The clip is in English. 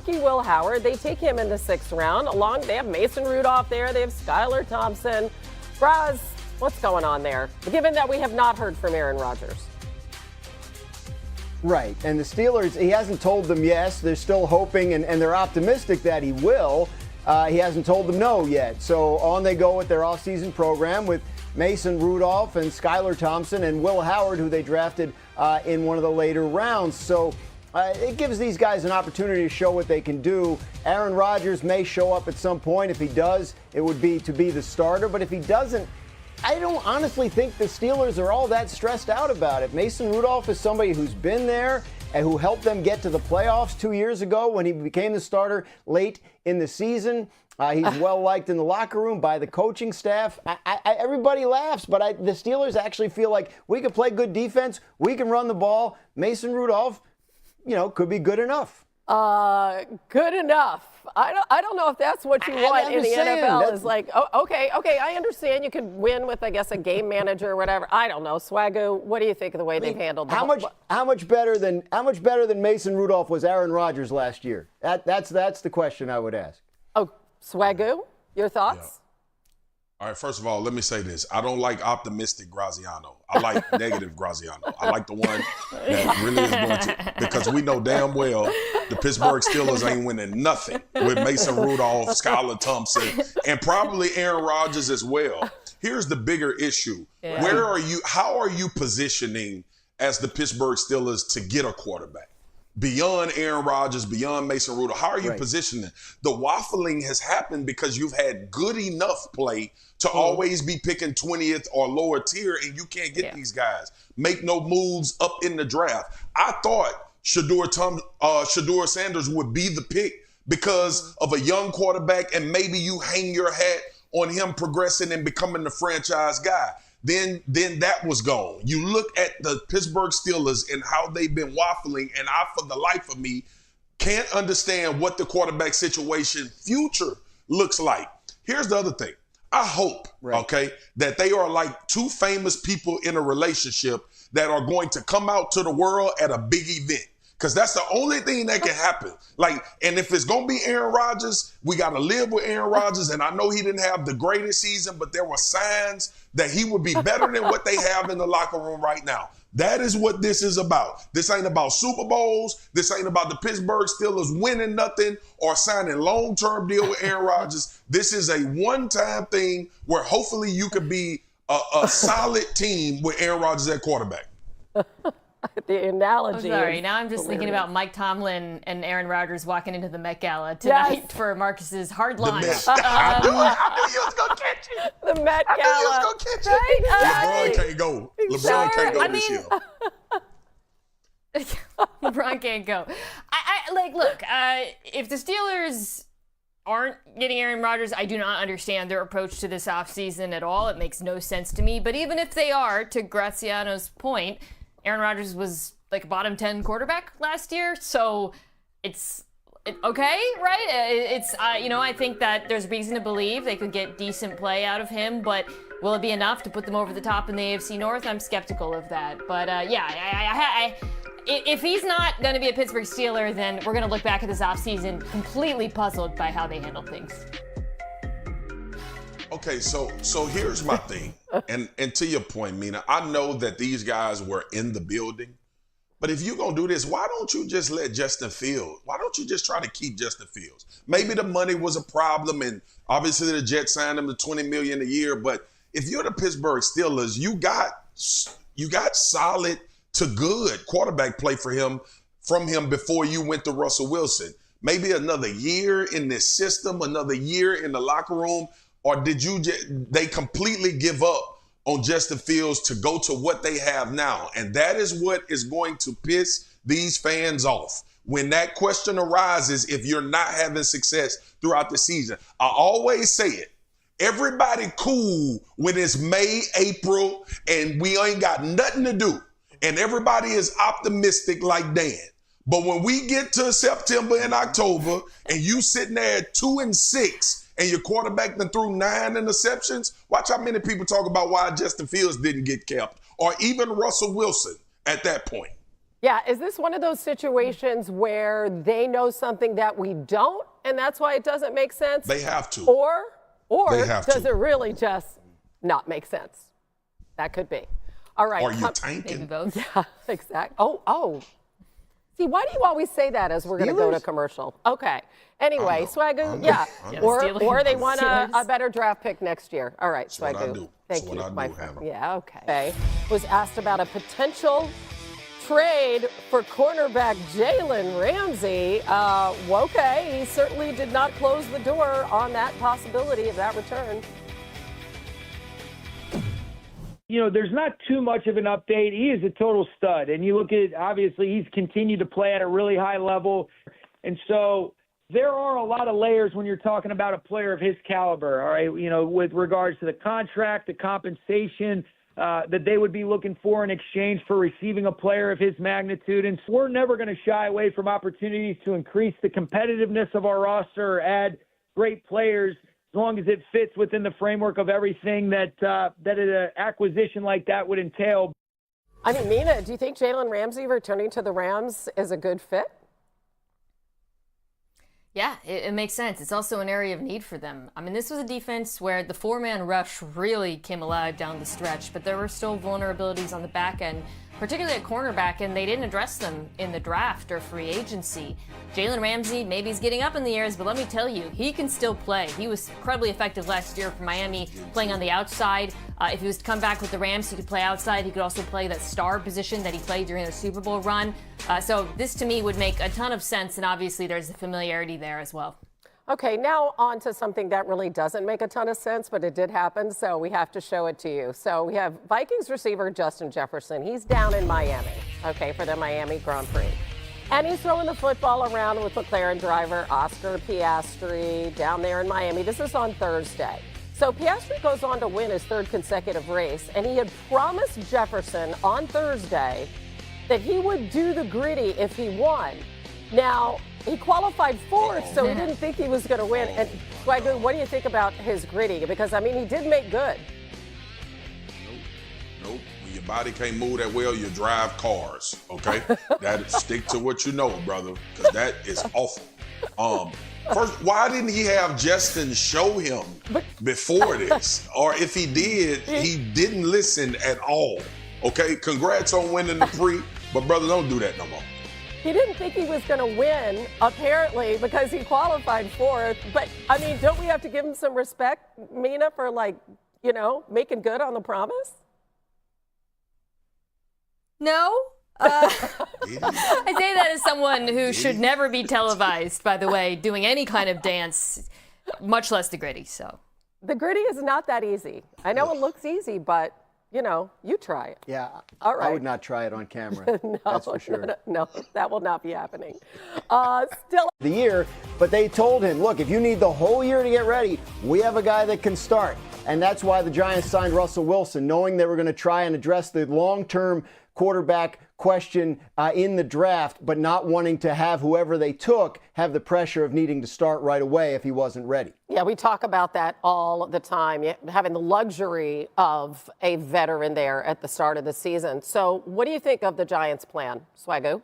rookie Will Howard. They take him in the 6th round. They have Mason Rudolph there. They have Skylar Thompson. Braz, what's going on there, given that we have not heard from Aaron Rodgers? Right, and the Steelers, he hasn't told them yes. They're still hoping, and they're optimistic that he will. He hasn't told them no yet. So on they go with their offseason program with Mason Rudolph and Skylar Thompson and Will Howard, who they drafted in one of the later rounds. So it gives these guys an opportunity to show what they can do. Aaron Rodgers may show up at some point. If he does, it would be to be the starter. But if he doesn't, I don't honestly think the Steelers are all that stressed out about it. Mason Rudolph is somebody who's been there and who helped them get to the playoffs 2 years ago when he became the starter late in the season. He's well-liked in the locker room by the coaching staff. Everybody laughs, but the Steelers actually feel like we can play good defense, we can run the ball. Mason Rudolph, could be good enough. Good enough. I don't know if that's what you want in the NFL. Is like, okay, I understand you could win with, I guess, a game manager or whatever. I don't know. Swagoo, what do you think of the way they've handled how much better than Mason Rudolph was Aaron Rodgers last year? That's the question I would ask. Oh, Swagoo, your thoughts? Yeah. All right, first of all, let me say this. I don't like optimistic Graziano. I like negative Graziano. I like the one that really is going to, because we know damn well the Pittsburgh Steelers ain't winning nothing with Mason Rudolph, Skylar Thompson, and probably Aaron Rodgers as well. Here's the bigger issue. Yeah. How are you positioning as the Pittsburgh Steelers to get a quarterback? Beyond Aaron Rodgers, beyond Mason Rudolph, how are you positioning? The waffling has happened because you've had good enough play to always be picking 20th or lower tier, and you can't get these guys. Make no moves up in the draft. I thought Shedeur Sanders would be the pick because of a young quarterback, and maybe you hang your hat on him progressing and becoming the franchise guy. Then that was gone. You look at the Pittsburgh Steelers and how they've been waffling, and I, for the life of me, can't understand what the quarterback situation future looks like. Here's the other thing. I hope, that they are like two famous people in a relationship that are going to come out to the world at a big event. Because that's the only thing that can happen. And if it's going to be Aaron Rodgers, we got to live with Aaron Rodgers. And I know he didn't have the greatest season, but there were signs that he would be better than what they have in the locker room right now. That is what this is about. This ain't about Super Bowls. This ain't about the Pittsburgh Steelers winning nothing or signing long-term deal with Aaron Rodgers. This is a one-time thing where hopefully you could be a solid team with Aaron Rodgers at quarterback. The analogy. Oh, sorry. Now I'm just thinking about Mike Tomlin and Aaron Rodgers walking into the Met Gala tonight for Marcus's hard launch. I knew you was going to catch it. The Met Gala. I knew you was going to catch it. LeBron can't go. LeBron can't go this year. LeBron can't go. Look, if the Steelers aren't getting Aaron Rodgers, I do not understand their approach to this offseason at all. It makes no sense to me. But even if they are, to Graziano's point, Aaron Rodgers was like a bottom 10 quarterback last year, so it's okay, right? I think that there's reason to believe they could get decent play out of him, but will it be enough to put them over the top in the AFC North? I'm skeptical of that. But if he's not going to be a Pittsburgh Steeler, then we're going to look back at this offseason completely puzzled by how they handle things. Okay, so here's my thing, and to your point, Mina, I know that these guys were in the building, but if you're going to do this, why don't you just let Justin Fields? Why don't you just try to keep Justin Fields? Maybe the money was a problem, and obviously the Jets signed him to $20 million a year, but if you're the Pittsburgh Steelers, you got solid to good quarterback play from him before you went to Russell Wilson. Maybe another year in this system, another year in the locker room. Or did they completely give up on Justin Fields to go to what they have now? And that is what is going to piss these fans off. When that question arises, if you're not having success throughout the season, I always say it. Everybody cool when it's May, April, and we ain't got nothing to do. And everybody is optimistic like Dan. But when we get to September and October, and you sitting there at 2-6, and your quarterback then threw 9 interceptions, watch how many people talk about why Justin Fields didn't get kept, or even Russell Wilson at that point. Yeah, is this one of those situations where they know something that we don't, and that's why it doesn't make sense? They have to. Or They have does to. it really just not make sense? That could be. All right. Are you Maybe tanking? both. Yeah, exactly. Oh. See, why do you always say that as we're going to go to Steelers? commercial? Okay. Anyway, Swagoo, yeah. Steelers. Or they want a Steelers. better draft pick next year. All right, what I Swagoo. do. Thank That's what you, I do, my friend. Hannah. Yeah, okay. Was asked about a potential trade for cornerback Jalen Ramsey. Okay, he certainly did not close the door on that possibility of that return. You know, there's not too much of an update. He is a total stud. And you look at, obviously, he's continued to play at a really high level. And so there are a lot of layers when you're talking about a player of his caliber, all right, you know, with regards to the contract, the compensation that they would be looking for in exchange for receiving a player of his magnitude. And so we're never going to shy away from opportunities to increase the competitiveness of our roster or add great players, as long as it fits within the framework of everything that an acquisition like that would entail. I mean, Mina, do you think Jalen Ramsey returning to the Rams is a good fit? Yeah, it makes sense. It's also an area of need for them. I mean, this was a defense where the four-man rush really came alive down the stretch, but there were still vulnerabilities on the back end, particularly at cornerback, and they didn't address them in the draft or free agency. Jalen Ramsey, maybe he's getting up in the years, but let me tell you, he can still play. He was incredibly effective last year for Miami, playing on the outside. If he was to come back with the Rams, he could play outside. He could also play that star position that he played during the Super Bowl run. So this, to me, would make a ton of sense, and obviously there's a familiarity there as well. Okay, now on to something that really doesn't make a ton of sense, but it did happen, so we have to show it to you. So we have Vikings receiver Justin Jefferson. He's down in Miami, okay, for the Miami Grand Prix. And he's throwing the football around with McLaren driver Oscar Piastri down there in Miami. This is on Thursday. So Piastri goes on to win his third consecutive race, and he had promised Jefferson on Thursday that he would do the gritty if he won. Now, he qualified fourth, so he didn't think he was going to win. And Swagoo, what do you think about his gritty? Because, I mean, he did make good. Nope. When your body can't move that well, you drive cars, okay? Stick to what you know, brother, because that is awful. First, why didn't he have Justin show him before this? Or if he did, he didn't listen at all, okay? Congrats on winning the Prix, but brother, don't do that no more. He didn't think he was going to win, apparently, because he qualified fourth. But, I mean, don't we have to give him some respect, Mina, for, like, you know, making good on the promise? No. I say that as someone who should never be televised, by the way, doing any kind of dance, much less the gritty. So The gritty is not that easy. I know it looks easy, but, you know, you try it. Yeah, All right. I would not try it on camera. That's for sure. No, that will not be happening. Still. The year, but they told him, look, if you need the whole year to get ready, we have a guy that can start. And that's why the Giants signed Russell Wilson, knowing they were going to try and address the long-term quarterback question in the draft, but not wanting to have whoever they took have the pressure of needing to start right away if he wasn't ready. Yeah, we talk about that all the time, having the luxury of a veteran there at the start of the season. So what do you think of the Giants' plan, Swagoo?